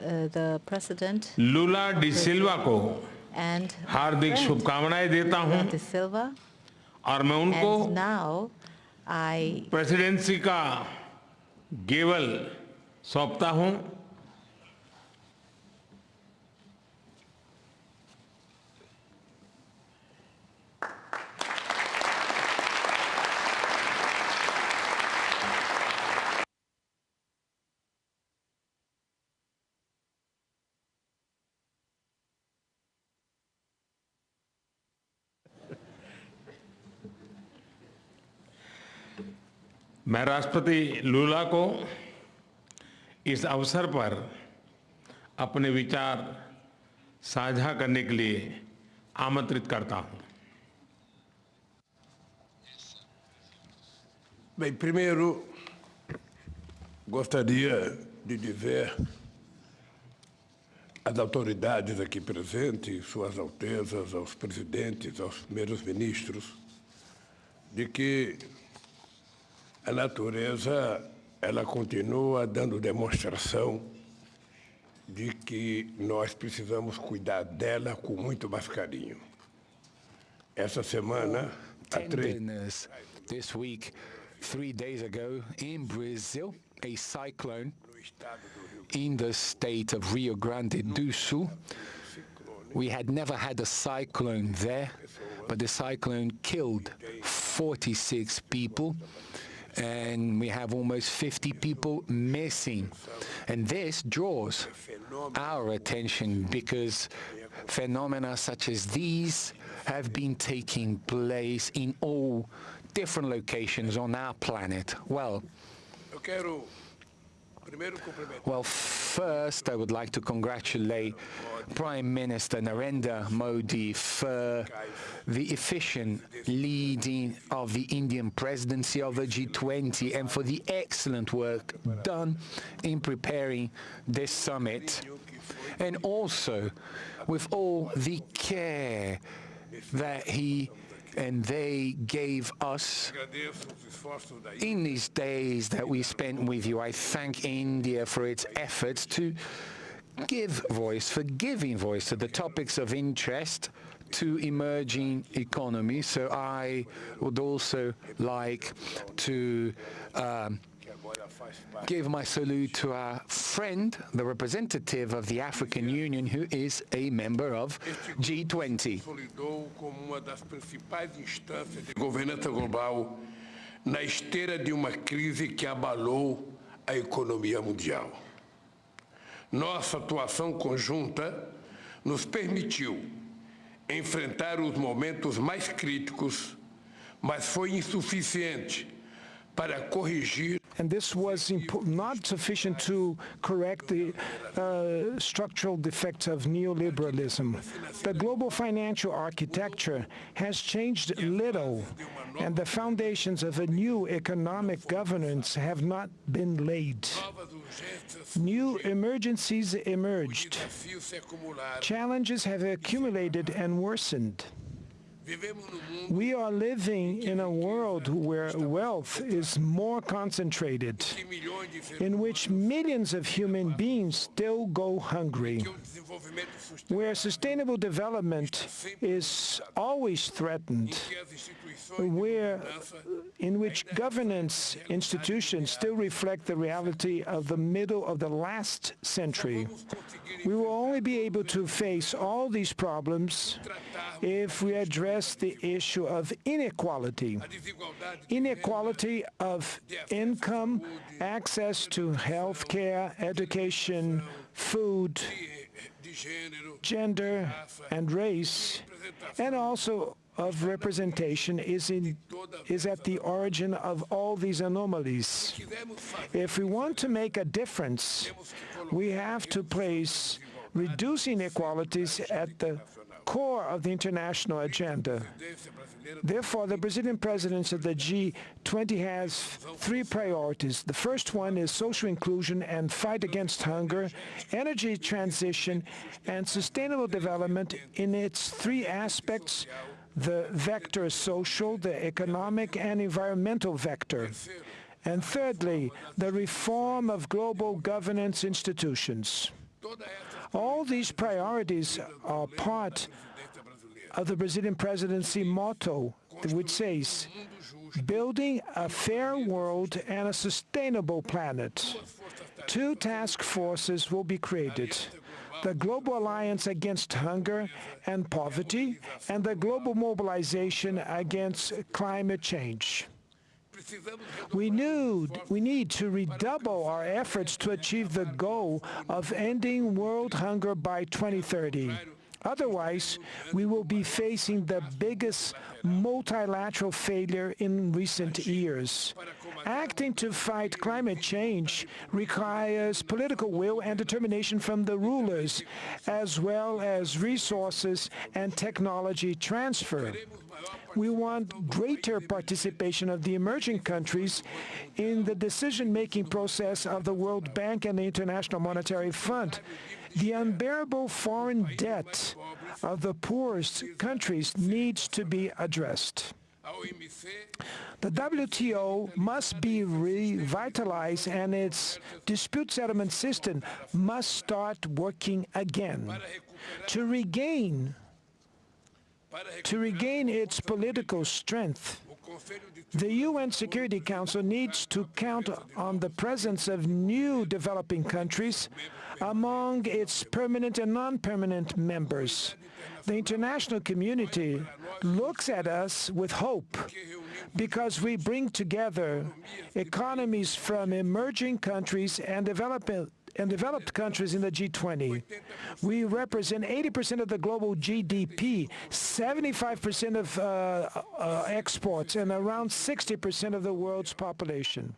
the President Lula da सिल्वा को and हार्दिक शुभकामनाएं देता हूं De Silva. और मैं उनको And now I प्रेसिडेंसी का गेवल सौंपता हूं। मैं राष्ट्रपति लूला को इस अवसर पर अपने विचार साझा करने के लिए आमंत्रित करता हूं। Bem, primeiro, gostaria de dizer às autoridades aqui presentes, suas altezas, aos presidentes, aos primeiros ministros, de que a natureza, ela continua dando demonstração de que nós precisamos cuidar dela com muito mais carinho. Essa semana, tenderness. This week, 3 days ago, in Brazil, a cyclone in the state of Rio Grande do Sul. We had never had a cyclone there, but the cyclone killed 46 people. And we have almost 50 people missing. And this draws our attention because phenomena such as these have been taking place in all different locations on our planet. Well, first I would like to congratulate Prime Minister Narendra Modi for the efficient leading of the Indian presidency of the G20 and for the excellent work done in preparing this summit, and also with all the care that he and they gave us in these days that we spent with you. I thank India for its efforts to give voice, for giving voice to the topics of interest to emerging economies. So I would also like to give my salute to our friend, the representative of the African Union, who is a member of G20. Como uma das principais instâncias de governança global na esteira de uma crise que abalou a economia mundial. Nossa atuação conjunta nos permitiu enfrentar os momentos mais críticos, mas foi insuficiente para corrigir. And this was not sufficient to correct the structural defects of neoliberalism. The global financial architecture has changed little, and the foundations of a new economic governance have not been laid. New emergencies emerged. Challenges have accumulated and worsened. We are living in a world where wealth is more concentrated, in which millions of human beings still go hungry, where sustainable development is always threatened, in which governance institutions still reflect the reality of the middle of the last century. We will only be able to face all these problems if we address the issue of inequality of income, access to health care, education, food, gender, and race, and also of representation is at the origin of all these anomalies. If we want to make a difference, we have to place reducing inequalities at the core of the international agenda. Therefore, the Brazilian presidency of the G20 has 3 priorities. The first one is social inclusion and fight against hunger, energy transition, and sustainable development in its 3 aspects: the vector social, the economic, and environmental vector. And thirdly, the reform of global governance institutions. All these priorities are part of the Brazilian presidency motto, which says, building a fair world and a sustainable planet. Two task forces will be created: the Global Alliance Against Hunger and Poverty and the Global Mobilization Against Climate Change. We need to redouble our efforts to achieve the goal of ending world hunger by 2030. Otherwise, we will be facing the biggest multilateral failure in recent years. Acting to fight climate change requires political will and determination from the rulers, as well as resources and technology transfer. We want greater participation of the emerging countries in the decision-making process of the World Bank and the International Monetary Fund. The unbearable foreign debt of the poorest countries needs to be addressed. The WTO must be revitalized and its dispute settlement system must start working again. To regain its political strength, the UN Security Council needs to count on the presence of new developing countries among its permanent and non-permanent members. The international community looks at us with hope because we bring together economies from emerging countries and developed countries in the G20. We represent 80% of the global GDP, 75% of exports, and around 60% of the world's population.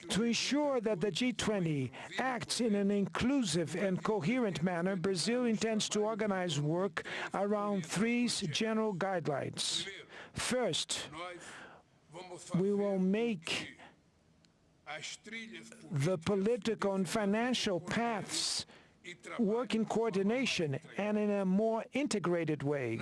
To ensure that the G20 acts in an inclusive and coherent manner, Brazil intends to organize work around three general guidelines. First, we will make the political and financial paths work in coordination and in a more integrated way.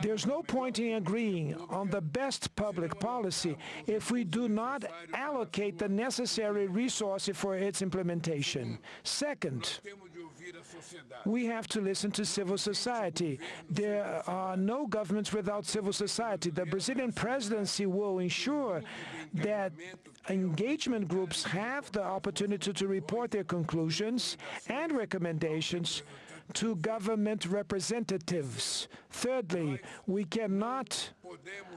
There's no point in agreeing on the best public policy if we do not allocate the necessary resources for its implementation. Second, we have to listen to civil society. There are no governments without civil society. The Brazilian presidency will ensure that engagement groups have the opportunity to report their conclusions and recommendations to government representatives. Thirdly, we cannot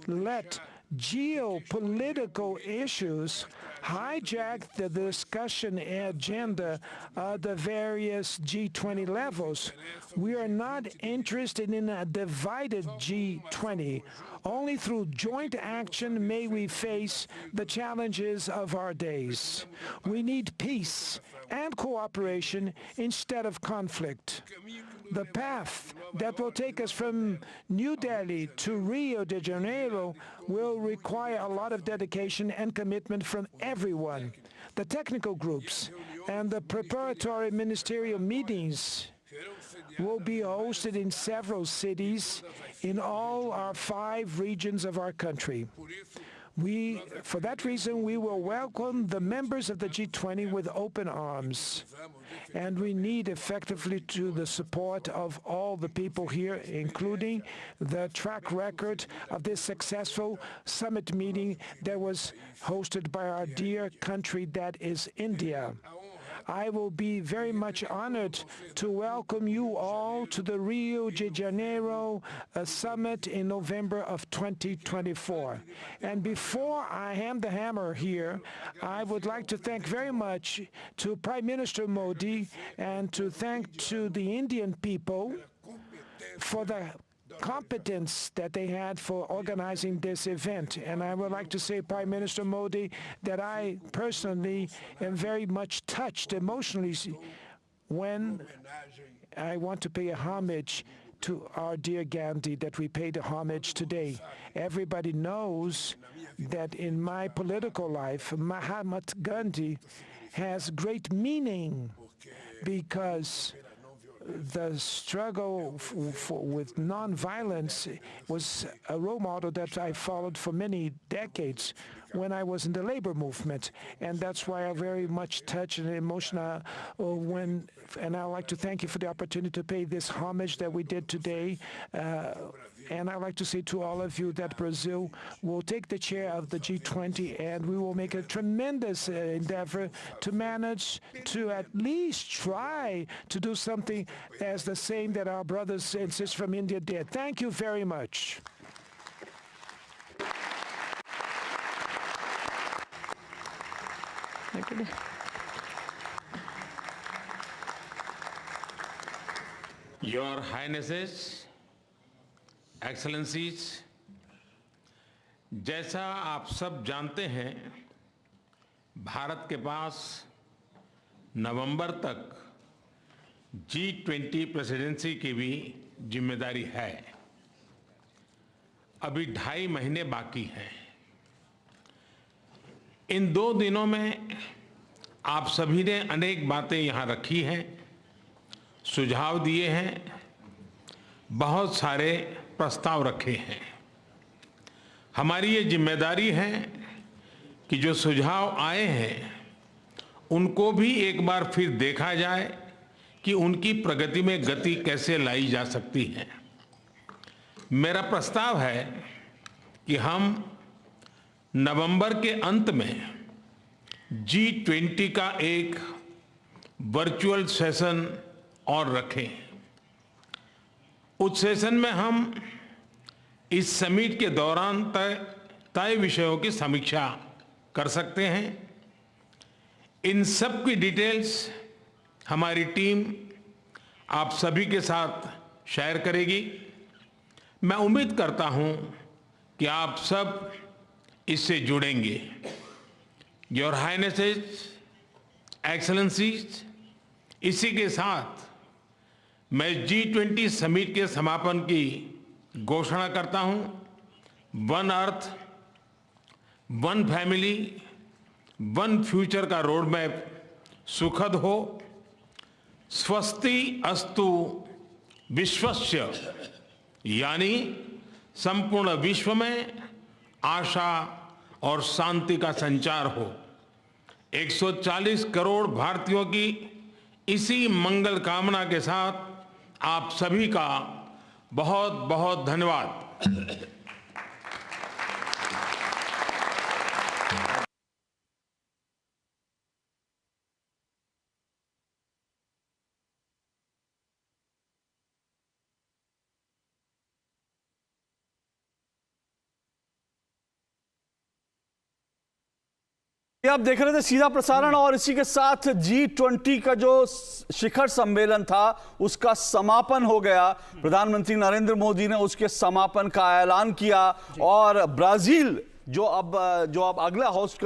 let geopolitical issues hijack the discussion agenda of the various G20 levels. We are not interested in a divided G20. Only through joint action may we face the challenges of our days. We need peace and cooperation instead of conflict. The path that will take us from New Delhi to Rio de Janeiro will require a lot of dedication and commitment from everyone. The technical groups and the preparatory ministerial meetings will be hosted in several cities in all our 5 regions of our country. For that reason, we will welcome the members of the G20 with open arms. And we need effectively to the support of all the people here, including the track record of this successful summit meeting that was hosted by our dear country, that is India. I will be very much honored to welcome you all to the Rio de Janeiro summit in November of 2024. And before I hand the hammer here, I would like to thank very much to Prime Minister Modi and to thank to the Indian people for the competence that they had for organizing this event. And I would like to say, Prime Minister Modi, that I personally am very much touched emotionally when I want to pay a homage to our dear Gandhi, that we paid a homage today. Everybody knows that in my political life, Mahatma Gandhi has great meaning because the struggle with nonviolence was a role model that I followed for many decades when I was in the labor movement, and that's why I'm very much touched and emotional and I'd like to thank you for the opportunity to pay this homage that we did today. And I'd like to say to all of you that Brazil will take the chair of the G20, and we will make a tremendous endeavor to manage to at least try to do something as the same that our brothers and sisters from India did. Thank you very much. Your Highnesses, Excellencies, जैसा आप सब जानते हैं, भारत के पास नवंबर तक G20 presidency की भी जिम्मेदारी है। अभी 2.5 महीने बाकी हैं। इन 2 दिनों में आप सभी ने अनेक बातें यहाँ रखी हैं, सुझाव दिए हैं, बहुत सारे प्रस्ताव रखे हैं। हमारी ये जिम्मेदारी है कि जो सुझाव आए हैं उनको भी एक बार फिर देखा जाए कि उनकी प्रगति में गति कैसे लाई जा सकती है। मेरा प्रस्ताव है कि हम नवंबर के अंत में G20 का एक वर्चुअल सेशन और रखें। उस सेशन में हम इस समिट के दौरान तय विषयों की समीक्षा कर सकते हैं। इन सब की डिटेल्स हमारी टीम आप सभी के साथ शेयर करेगी। मैं उम्मीद करता हूं कि आप सब इससे जुड़ेंगे। योर हाइनेसेस, एक्सेलेंसीज, इसी के साथ मैं G20 समिट के समापन की घोषणा करता हूं। One earth, one family, one future का रोड मैप सुखद हो। स्वस्ति अस्तु विश्वस्य, यानी संपूर्ण विश्व में आशा और शांति का संचार हो। 140 करोड़ भारतीयों की इसी मंगल कामना के साथ आप सभी का बहुत बहुत धन्यवाद। ये आप देख रहे थे सीधा प्रसारण, और इसी के साथ G20 का जो शिखर सम्मेलन था उसका समापन हो गया। प्रधानमंत्री नरेंद्र मोदी ने उसके समापन का ऐलान किया और ब्राजील जो अब अगला होस्ट